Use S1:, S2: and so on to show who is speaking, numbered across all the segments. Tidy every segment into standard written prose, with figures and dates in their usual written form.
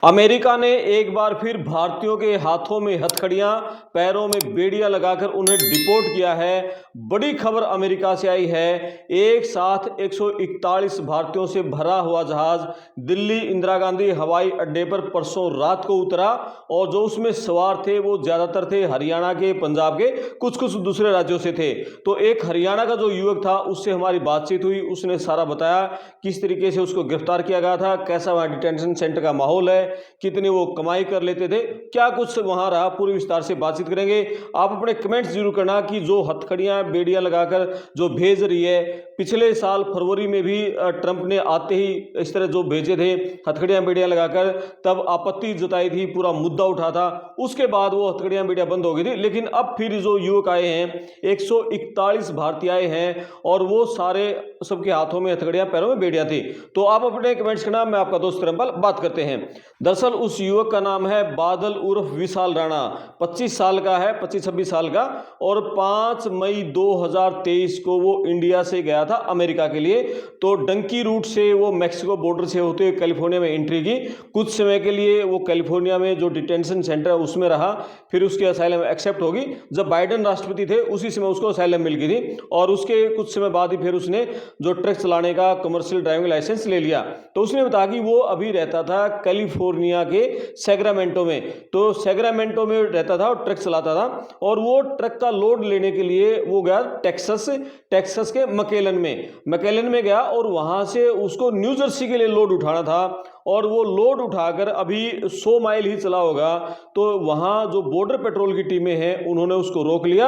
S1: America ने एक बार फिर भारतीयों के हाथों में हथकड़ियां, पैरों में बेड़ियां लगाकर उन्हें डिपोर्ट किया है। बड़ी खबर अमेरिका से आई है। एक साथ 141 भारतीयों से भरा हुआ जहाज दिल्ली इंदिरा गांधी हवाई अड्डे पर परसों रात को उतरा और जो उसमें सवार थे वो ज्यादातर थे हरियाणा के, पंजाब के, कुछ कुछ दूसरे राज्यों से थे। तो एक हरियाणा का जो युवक था उससे हमारी बातचीत हुई, उसने सारा बताया किस तरीके से उसको गिरफ्तार किया गया था, कैसा वहां डिटेंशन सेंटर का माहौल है, कितनी वो कमाई कर लेते थे, क्या कुछ वहां रहा, पूरी विस्तार से बातचीत करेंगे। आप अपने कमेंट्स जरूर करना कि जो हथकड़ियां बेड़ियां लगाकर जो भेज रही है, पिछले साल फरवरी में भी ट्रंप ने आते ही इस तरह जो भेजे थे हथकड़ियां बेड़ियां लगाकर, तब आपत्ति जताई थी, पूरा मुद्दा उठा था। उसके बाद वो हथकड़ियां बेड़ियां बंद हो गई थी। लेकिन अब फिर जो युवक आए हैं 141 भारतीय आए हैं और वो सारे सबके हाथों में हथकड़ियां, पैरों में बेड़ियां थी। तो आप अपने कमेंट्स करना, मैं आपका दोस्त रंपल बात करते हैं। दरअसल उस युवक का नाम है बादल उर्फ विशाल राणा। 25 साल का है, 25-26 साल का, और 5 मई 2023 को वो इंडिया से गया था अमेरिका के लिए। तो डंकी रूट से वो मैक्सिको बॉर्डर से होते हुए कैलिफोर्निया में एंट्री की। कुछ समय के लिए वो कैलिफोर्निया में जो डिटेंशन सेंटर है उसमें रहा, फिर उसकी असाइलम एक्सेप्ट होगी। जब बाइडेन राष्ट्रपति थे उसी समय उसको असाइलम मिल गई थी और उसके कुछ समय बाद ही फिर उसने जो ट्रक चलाने का कमर्शियल ड्राइविंग लाइसेंस ले लिया। तो उसने बताया कि वो अभी रहता था कैलिफोर्निया के सैक्रामेंटो में। तो सैक्रामेंटो में रहता था और ट्रक चलाता था, और वो ट्रक का लोड लेने के लिए वो गया टेक्सास के मकेलन में गया, और वहां से उसको न्यू जर्सी के लिए लोड उठाना था। और वो लोड उठाकर अभी 100 माइल ही चला होगा तो वहां जो बॉर्डर पेट्रोल की टीमें हैं उन्होंने उसको रोक लिया,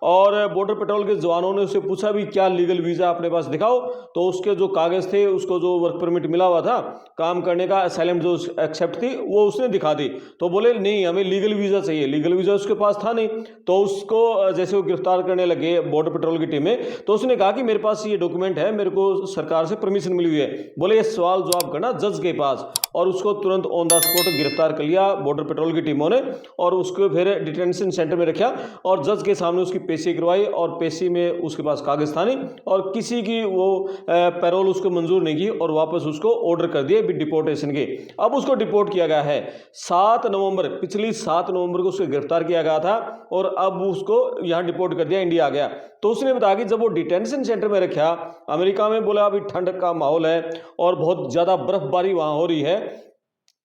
S1: और बॉर्डर पेट्रोल के जवानों ने उससे पूछा भी क्या लीगल वीजा अपने पास दिखाओ। तो उसके जो कागज थे, उसको जो वर्क परमिट मिला हुआ था काम करने का, असाइलम जो एक्सेप्ट थी, वो उसने दिखा दी। तो बोले नहीं, हमें लीगल वीजा चाहिए। लीगल वीजा उसके पास था नहीं। तो उसको जैसे वो गिरफ्तार करने लगे बॉर्डर पेट्रोल की टीमें, तो उसने कहा कि मेरे पास ये डॉक्यूमेंट है, मेरे को सरकार से परमिशन मिली हुई है। बोले ये सवाल जवाब करना जज के पास, और उसको तुरंत ऑन द स्पॉट गिरफ्तार कर लिया बॉर्डर पेट्रोल की टीमों ने, और उसको फिर डिटेंशन सेंटर में रखा और जज के सामने उसकी पेशी करवाई। और पेशी में उसके पास कागज था नहीं और किसी की वो पैरोल उसको मंजूर नहीं की, और वापस उसको ऑर्डर कर दिए डिपोर्टेशन के। अब उसको डिपोर्ट किया गया है 7 नवंबर, पिछली 7 नवंबर को उसको गिरफ्तार किया गया था, और अब उसको यहां डिपोर्ट कर दिया, इंडिया आ गया। तो उसने बताया कि जब वो डिटेंशन सेंटर में रखा अमेरिका में, बोला अभी ठंड का माहौल है और बहुत ज्यादा बर्फबारी वहां हो रही है,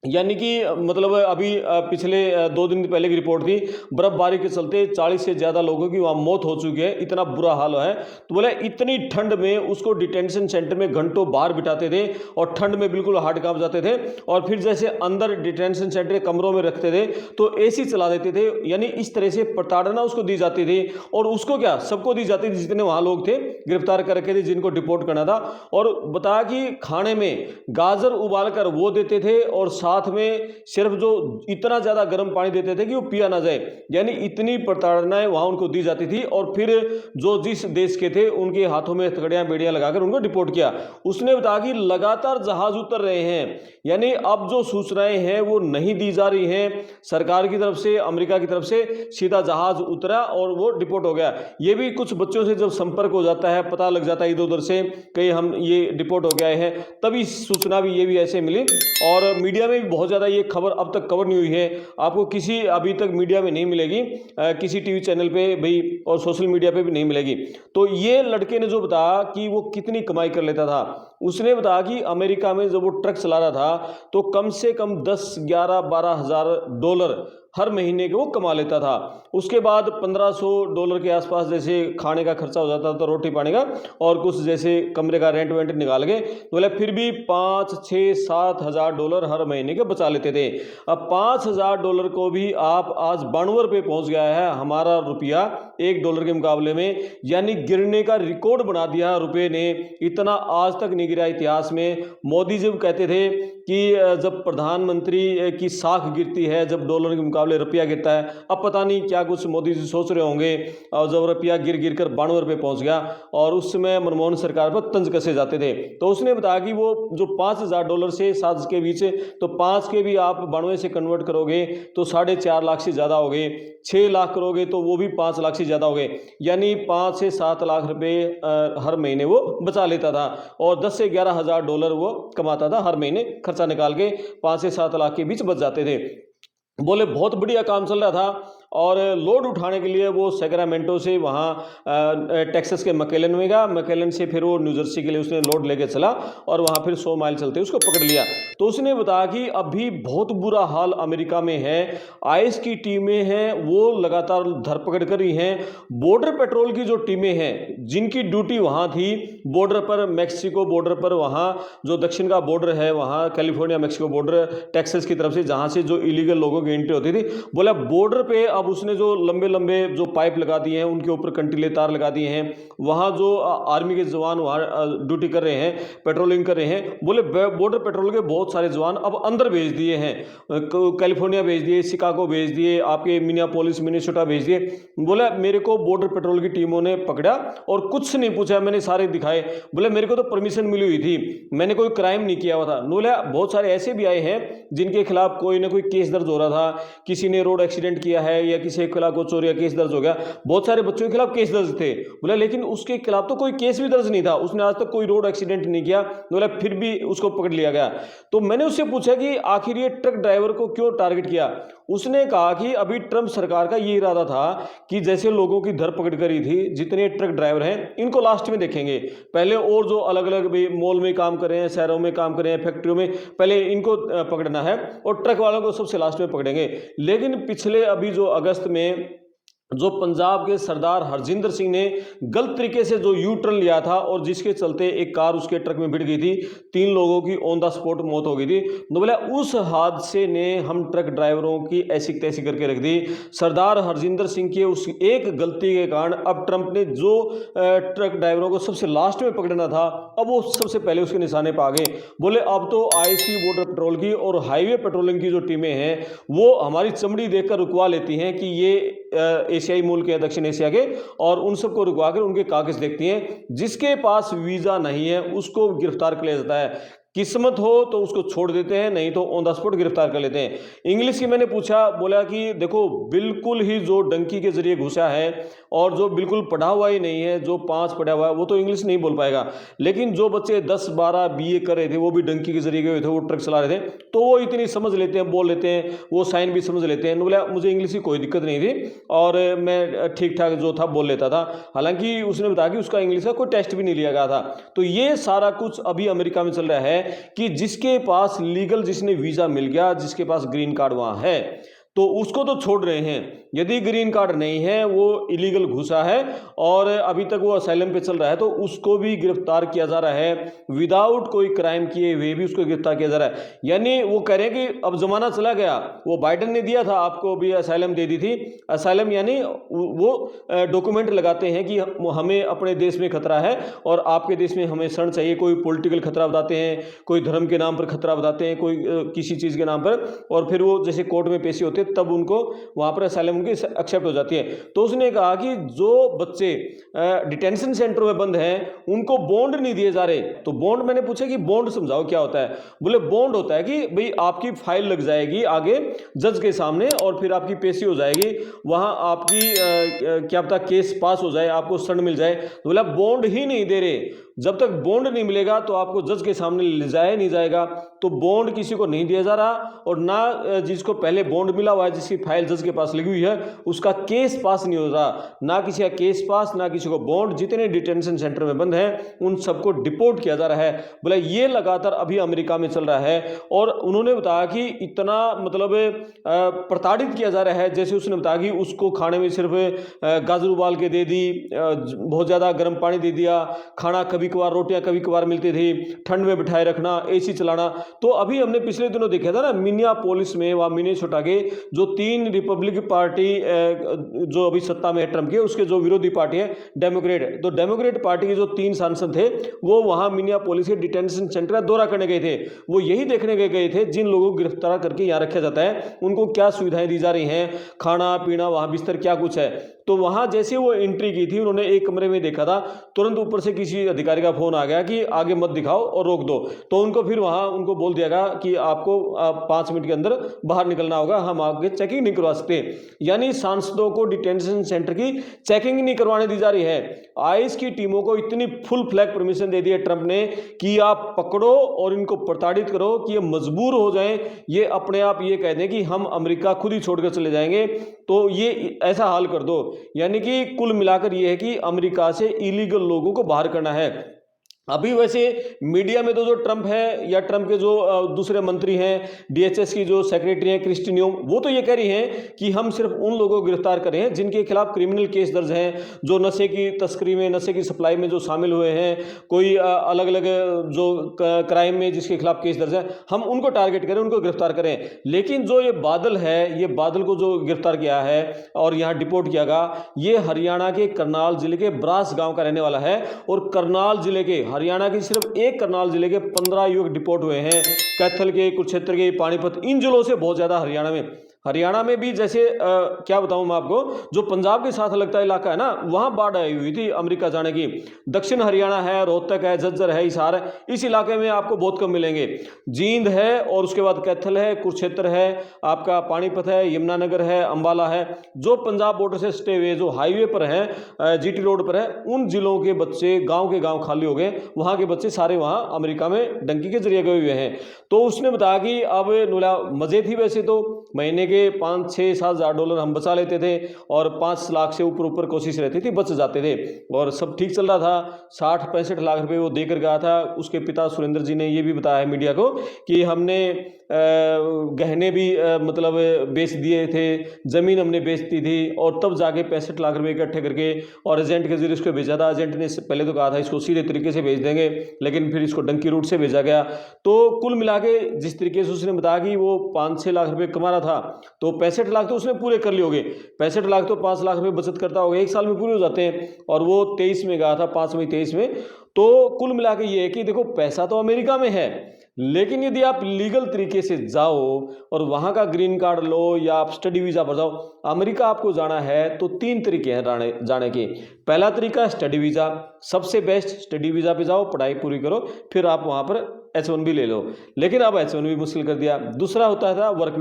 S1: यानी कि मतलब अभी पिछले 2 दिन पहले की रिपोर्ट थी, बर्फबारी के चलते 40 से ज्यादा लोगों की वहां मौत हो चुकी है, इतना बुरा हाल है। तो बोले इतनी ठंड में उसको डिटेंशन सेंटर में घंटों बाहर बिठाते थे और ठंड में बिल्कुल हार्ड कांप जाते थे, और फिर जैसे अंदर डिटेंशन सेंटर के कमरों में रखते थे तो एसी चला देते थे। यानी इस तरह से प्रताड़ना उसको दी जाती थी, और उसको क्या सबको दी जाती थी जितने वहां लोग थे गिरफ्तार कर रखे थे जिनको डिपोर्ट करना था। और बताया कि खाने में गाजर उबाल कर वो देते थे, और साथ में सिर्फ जो इतना ज्यादा गर्म पानी देते थे कि वो पिया ना जाए। यानी इतनी प्रताड़नाएं वहां उनको दी जाती थी, और फिर जो जिस देश के थे उनके हाथों में हथकड़ियां बेड़ियां लगाकर उनको डिपोर्ट किया। उसने बताया कि लगातार जहाज उतर रहे हैं, यानी अब जो सूचनाएं हैं वो नहीं दी जा रही हैं सरकार की तरफ से, अमेरिका की तरफ से। सीधा जहाज उतरा और वो डिपोर्ट हो गया। ये भी कुछ बच्चों से जब संपर्क हो जाता है, पता लग जाता है इधर उधर से कहीं हम ये डिपोर्ट हो गए हैं, तभी सूचना भी ये भी ऐसे मिली। और मीडिया में भी बहुत ज़्यादा ये खबर अब तक कवर नहीं हुई है, आपको किसी अभी तक मीडिया में नहीं मिलेगी, किसी टीवी चैनल पे भाई और सोशल मीडिया पे भी नहीं मिलेगी। तो ये लड़के ने जो बताया कि वो कितनी कमाई कर लेता था, उसने बताया कि अमेरिका में जब वो ट्रक चला रहा था तो कम से कम 10, 11, 12 हज़ार डॉलर हर महीने के वो कमा लेता था। उसके बाद $1500 के आसपास जैसे खाने का खर्चा हो जाता था, रोटी पानी का, और कुछ जैसे कमरे का रेंट वेंट निकाल के, बोले फिर भी 5, 6, 7 हज़ार डॉलर हर महीने के बचा लेते थे। अब $5000 को भी आप आज 92 पे पहुंच गया है हमारा रुपया $1 के मुकाबले में, यानी गिरने का रिकॉर्ड बना दिया रुपये ने। इतना आज तक नहीं गिरा इतिहास में। मोदी जब कहते थे कि जब प्रधानमंत्री की साख गिरती है, जब डॉलर के मुकाबले रुपया गिरता है, अब पता नहीं क्या कुछ मोदी जी सोच रहे होंगे। और जब रुपया गिर गिर कर 92 पे पहुंच गया, और उस समय मनमोहन सरकार पर तंज कसे जाते थे। तो उसने बताया कि वो जो $5000 से 7 के बीच, तो 5 के भी आप 92 से कन्वर्ट करोगे तो 4.5 लाख से ज़्यादा हो गए, 6 लाख करोगे तो वो भी 5 लाख से ज़्यादा हो गए, यानी 5 से 7 लाख रुपए हर महीने वो बचा लेता था, और 10 से 11 हज़ार डॉलर वो कमाता था हर महीने खर्च खर्चा निकाल के 5 से 7 लाख के बीच बच जाते थे। बोले बहुत बढ़िया काम चल रहा था और लोड उठाने के लिए वो सैक्रामेंटो से वहाँ टेक्सास के मैकेलन में गया, मैकेलन से फिर वो न्यू जर्सी के लिए उसने लोड लेके चला और वहाँ फिर 100 माइल चलते उसको पकड़ लिया। तो उसने बताया कि अभी बहुत बुरा हाल अमेरिका में है, आईएस की टीमें हैं वो लगातार धरपकड़ कर रही हैं। बॉर्डर पेट्रोल की जो टीमें हैं जिनकी ड्यूटी वहाँ थी बॉर्डर पर, मैक्सिको बॉर्डर पर, वहाँ जो दक्षिण का बॉर्डर है वहाँ कैलिफोर्निया मैक्सिको बॉर्डर टेक्सास की तरफ से जहाँ से जो इलीगल लोगों की एंट्री होती थी, बोला बॉर्डर पे अब उसने जो लंबे लंबे जो पाइप लगा दिए हैं उनके ऊपर कंटीले तार लगा दिए हैं। वहाँ जो आर्मी के जवान वहाँ ड्यूटी कर रहे हैं, पेट्रोलिंग कर रहे हैं, बोले बॉर्डर पेट्रोल के बहुत सारे जवान अब अंदर भेज दिए हैं, कैलिफोर्निया भेज दिए, शिकागो भेज दिए, आपके मिनियापोलिस मिनेसोटा भेज दिए। बोला मेरे को बॉर्डर पेट्रोल की टीमों ने पकड़ा और कुछ नहीं पूछा, मैंने सारे दिखाए। बोले मेरे को तो परमिशन मिली हुई थी, मैंने कोई क्राइम नहीं किया हुआ था। बोला बहुत सारे ऐसे भी आए हैं जिनके खिलाफ कोई ना कोई केस दर्ज हो रहा था, किसी ने रोड एक्सीडेंट किया है या किसी के खिलाफ चोरी का केस दर्ज हो गया, बहुत सारे बच्चों के खिलाफ केस दर्ज थे। बोला लेकिन उसके खिलाफ तो कोई केस भी दर्ज नहीं था, उसने आज तक कोई रोड एक्सीडेंट नहीं किया। बोला फिर भी उसको पकड़ लिया गया। तो मैंने उससे पूछा कि आखिर ये ट्रक ड्राइवर को क्यों टारगेट किया। उसने कहा कि अभी ट्रंप सरकार का ये इरादा था कि जैसे लोगों की धरपकड़ करी थी, जितने ट्रक ड्राइवर हैं इनको लास्ट में देखेंगे, पहले और जो अलग अलग भी मॉल में काम कर रहे हैं, शहरों में काम कर रहे हैं, फैक्ट्रियों में, पहले इनको पकड़ना है और ट्रक वालों को सबसे लास्ट में पकड़ेंगे। लेकिन पिछले अभी जो अगस्त में जो पंजाब के सरदार हरजिंदर सिंह ने गलत तरीके से जो यू टर्न लिया था और जिसके चलते एक कार उसके ट्रक में भिड़ गई थी, 3 लोगों की ऑन द स्पॉट मौत हो गई थी। तो बोला उस हादसे ने हम ट्रक ड्राइवरों की ऐसी तैसी करके रख दी। सरदार हरजिंदर सिंह के उस एक गलती के कारण अब ट्रंप ने जो ट्रक ड्राइवरों को सबसे लास्ट में पकड़ना था, अब वो सबसे पहले उसके निशाने पर आ गए। बोले अब तो आईसी बॉर्डर पेट्रोल की और हाईवे पेट्रोलिंग की जो टीमें हैं वो हमारी चमड़ी देखकर रुकवा लेती हैं कि ये एशियाई मुल्क है, दक्षिण एशिया के, और उन सबको रुकवा कर उनके कागज देखती हैं। जिसके पास वीजा नहीं है उसको गिरफ्तार कर लिया जाता है, किस्मत हो तो उसको छोड़ देते हैं, नहीं तो ऑन द स्पॉट गिरफ्तार कर लेते हैं। इंग्लिश की मैंने पूछा, बोला कि देखो बिल्कुल ही जो डंकी के जरिए घुसा है और जो बिल्कुल पढ़ा हुआ ही नहीं है, जो 5 पढ़ा हुआ है वो तो इंग्लिश नहीं बोल पाएगा, लेकिन जो बच्चे 10-12 बीए कर रहे थे वो भी डंकी के जरिए गए थे, वो ट्रक चला रहे थे, तो वो इतनी समझ लेते हैं, बोल लेते हैं, वो साइन भी समझ लेते हैं। बोला मुझे इंग्लिश की कोई दिक्कत नहीं थी और मैं ठीक ठाक जो था बोल लेता था। हालांकि उसने बताया कि उसका इंग्लिश का कोई टेस्ट भी नहीं लिया गया था। तो ये सारा कुछ अभी अमेरिका में चल रहा है कि जिसके पास लीगल, जिसने वीजा मिल गया, जिसके पास ग्रीन कार्ड वहां है, तो उसको तो छोड़ रहे हैं। यदि ग्रीन कार्ड नहीं है, वो इलीगल घुसा है और अभी तक वो असाइलम पे चल रहा है, तो उसको भी गिरफ्तार किया जा रहा है, विदाउट कोई क्राइम किए हुए भी उसको गिरफ्तार किया जा रहा है। यानी वो कह रहे हैं कि अब जमाना चला गया, वो बाइडेन ने दिया था आपको भी असाइलम दे दी थी। असाइलम यानी वो डॉक्यूमेंट लगाते हैं कि हमें अपने देश में खतरा है और आपके देश में हमें शरण चाहिए। कोई पॉलिटिकल खतरा बताते हैं, कोई धर्म के नाम पर खतरा बताते हैं, कोई किसी चीज़ के नाम पर, और फिर वो जैसे कोर्ट में पेशी होती है तब उनको वहाँ पर असाइलम उनकी एक्सेप्ट हो जाती है। तो उसने कहा कि जो बच्चे डिटेंशन सेंटर में बंद हैं उनको बॉन्ड नहीं दिए जा रहे। तो बॉन्ड, मैंने पूछा कि बॉन्ड समझाओ क्या होता है। बोले बॉन्ड होता है कि भाई आपकी फाइल लग जाएगी आगे जज के सामने और फिर आपकी पेशी हो जाएगी, वहाँ आपकी क्या पता केस पास हो जाए, आपको शरण मिल जाए। तो बोला बॉन्ड ही नहीं दे रहे, जब तक बॉन्ड नहीं मिलेगा तो आपको जज के सामने ले जाया नहीं जाएगा। तो बॉन्ड किसी को नहीं दिया जा रहा और ना जिसको पहले बॉन्ड मिला हुआ है, जिसकी फाइल जज के पास लगी हुई है, उसका केस पास नहीं हो रहा, ना किसी का केस पास, ना किसी को बॉन्ड। जितने डिटेंशन सेंटर में बंद हैं उन सबको डिपोर्ट किया जा रहा है। बोला ये लगातार अभी अमेरिका में चल रहा है और उन्होंने बताया कि इतना मतलब प्रताड़ित किया जा रहा है। जैसे उसने बताया कि उसको खाने में सिर्फ गाजर उबाल के दे दी, बहुत ज़्यादा गर्म पानी दे दिया, खाना कभी कभार, रोटियां कभी कभार मिलती थी, ठंड में बिठाए रखना, एसी चलाना। तो अभी हमने पिछले दिनों देखा था ना मिनियापोलिस में, वहाँ मिनेसोटा के जो 3 रिपब्लिकन पार्टी जो अभी सत्ता में है ट्रंप के, उसके जो विरोधी पार्टी है डेमोक्रेट, तो डेमोक्रेट पार्टी के जो 3 सांसद थे वो वहाँ मिनियापोलिस के डिटेंशन सेंटर का दौरा करने गए थे। वो यही देखने गए थे जिन लोगों को गिरफ्तार करके यहाँ रखा जाता है उनको क्या सुविधाएं दी जा रही हैं, खाना पीना, वहाँ बिस्तर क्या कुछ है। तो वहाँ जैसे वो एंट्री की थी, उन्होंने एक कमरे में देखा था, तुरंत ऊपर से किसी अधिकारी का फ़ोन आ गया कि आगे मत दिखाओ और रोक दो। तो उनको फिर वहाँ उनको बोल दिया गया कि आपको 5 मिनट के अंदर बाहर निकलना होगा, हम आगे चेकिंग नहीं करवा सकते। यानी सांसदों को डिटेंशन सेंटर की चेकिंग नहीं करवाने दी जा रही है। आईएस की टीमों को इतनी फुल फ्लैग परमिशन दे दी है ट्रंप ने कि आप पकड़ो और इनको प्रताड़ित करो कि ये मजबूर हो जाएं, ये अपने आप ये कह दें कि हम अमेरिका खुद ही छोड़कर चले जाएंगे, तो ये ऐसा हाल कर दो। यानी कि कुल मिलाकर ये है कि अमेरिका से इलीगल लोगों को बाहर करना है। अभी वैसे मीडिया में तो जो ट्रंप है या ट्रंप के जो दूसरे मंत्री हैं, डीएचएस की जो सेक्रेटरी हैं क्रिस्टी नोएम, वो तो ये कह रही हैं कि हम सिर्फ उन लोगों को गिरफ्तार करें हैं जिनके खिलाफ क्रिमिनल केस दर्ज हैं, जो नशे की तस्करी में, नशे की सप्लाई में जो शामिल हुए हैं, कोई अलग अलग जो क्राइम में जिसके खिलाफ केस दर्ज है, हम उनको टारगेट करें, उनको गिरफ्तार करें। लेकिन जो ये बादल है, ये बादल को जो गिरफ्तार किया है और यहाँ डिपोर्ट किया गया, ये हरियाणा के करनाल जिले के ब्रास गाँव का रहने वाला है। और करनाल जिले के, हरियाणा की सिर्फ एक करनाल जिले के 15 युवक डिपोर्ट हुए हैं। कैथल के, कुरुक्षेत्र के, पानीपत, इन जिलों से बहुत ज्यादा हरियाणा में भी जैसे क्या बताऊं मैं आपको, जो पंजाब के साथ लगता इलाका है ना, वहां बाढ़ आई हुई थी अमेरिका जाने की। दक्षिण हरियाणा है, रोहतक है, झज्जर है, हिसार है, इस इलाके में आपको बहुत कम मिलेंगे। जींद है और उसके बाद कैथल है, कुरुक्षेत्र है, आपका पानीपत है, यमुनानगर है, अंबाला है, जो पंजाब बॉर्डर से सटे हुए जो हाईवे पर है, जीटी रोड पर है, उन जिलों के बच्चे गाँव के गाँव खाली हो गए। वहाँ के बच्चे सारे वहाँ अमेरिका में डंकी के जरिए गए हुए हैं। तो उसने बताया कि अब नुला मजे थी, वैसे तो महीने के 5, 6, 7 हज़ार डॉलर हम बचा लेते थे और 5 लाख से ऊपर कोशिश रहती थी, बच जाते थे और सब ठीक चल रहा था। 60-65 लाख रुपए वो देकर गया था। उसके पिता सुरेंद्र जी ने ये भी बताया है मीडिया को कि हमने गहने भी मतलब बेच दिए थे, ज़मीन हमने बेच दी थी और तब जाके 65 लाख रुपए इकट्ठे करके और एजेंट के जरिए इसको भेजा था। एजेंट ने पहले तो कहा था इसको सीधे तरीके से भेज देंगे, लेकिन फिर इसको डंकी रूट से भेजा गया। तो कुल मिला के जिस तरीके से उसने बताया कि वो 5-6 लाख रुपए कमा रहा था, तो 65 लाख तो उसने पूरे कर लिए होंगे। 65 लाख तो 5 लाख रुपए बचत करता होगा, एक साल में पूरे हो जाते हैं। और वो 23 में गया था, 5 मई 23 में। तो कुल मिला के ये है कि देखो, पैसा तो अमेरिका में है, लेकिन यदि आप लीगल तरीके से जाओ और वहां का ग्रीन कार्ड लो या आप स्टडी वीजा पर जाओ, अमेरिका आपको जाना है तो 3 तरीके हैं जाने के। पहला तरीका स्टडी वीजा, सबसे बेस्ट स्टडी वीजा पे जाओ, पढ़ाई पूरी करो, फिर आप वहां पर H1B ले लो। लेकिन अब H1B मुश्किल कर दिया। दूसरा होता था वर्क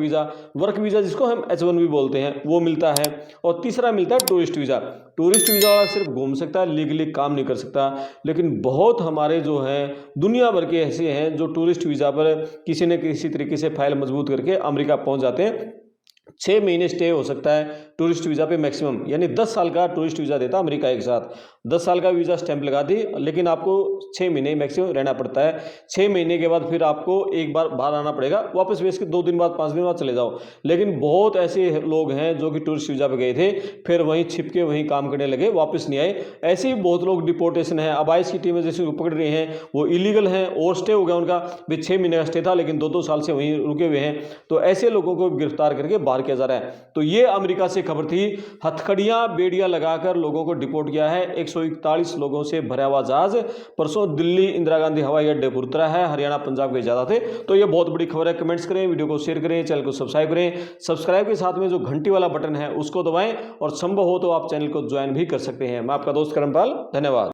S1: वीजा जिसको हम H1B बोलते हैं, वो मिलता है। और तीसरा मिलता है टूरिस्ट वीजा वाला सिर्फ घूम सकता है, लीगली काम नहीं कर सकता। लेकिन बहुत हमारे जो हैं दुनिया भर के ऐसे हैं जो टूरिस्ट वीजा पर किसी न किसी तरीके से फाइल मजबूत करके अमेरिका पहुंच जाते हैं। 6 महीने स्टे हो सकता है टूरिस्ट वीज़ा पे मैक्सिमम, यानी 10 साल का टूरिस्ट वीज़ा देता अमेरिका एक साथ। 10 साल का वीज़ा स्टैंप लगा दी, लेकिन आपको 6 महीने मैक्सिमम रहना पड़ता है। 6 महीने के बाद फिर आपको एक बार बाहर आना पड़ेगा, वापस बेच के 2 दिन बाद 5 दिन बाद चले जाओ। लेकिन बहुत ऐसे लोग हैं जो कि टूरिस्ट वीज़ा पे गए थे, फिर वहीं छिप के वहीं काम करने लगे, वापस नहीं आए। ऐसे ही बहुत लोग डिपोर्टेशन है। अब आईएस की टीमें जैसे पकड़ रही हैं, वो इलीगल हैं, ओवर स्टे हो गया उनका भी, 6 महीने का स्टे था लेकिन 2-2 साल से वहीं रुके हुए हैं। तो ऐसे लोगों को गिरफ्तार करके बाहर किया जा रहा है। तो ये अमेरिका से खबर थी। हथकड़ियां बेड़ियां लगाकर लोगों को डिपोर्ट किया है। 141 लोगों से भरा हुआ जहाज परसों दिल्ली इंदिरा गांधी हवाई अड्डे पर उतरा है। हरियाणा पंजाब के ज्यादा थे। तो ये बहुत बड़ी खबर है। कमेंट्स करें, वीडियो को शेयर करें, चैनल को सब्सक्राइब करें। सब्सक्राइब के साथ में जो घंटी वाला बटन है उसको दबाएं और संभव हो तो आप चैनल को ज्वाइन भी कर सकते हैं। मैं आपका दोस्त करमपाल, धन्यवाद।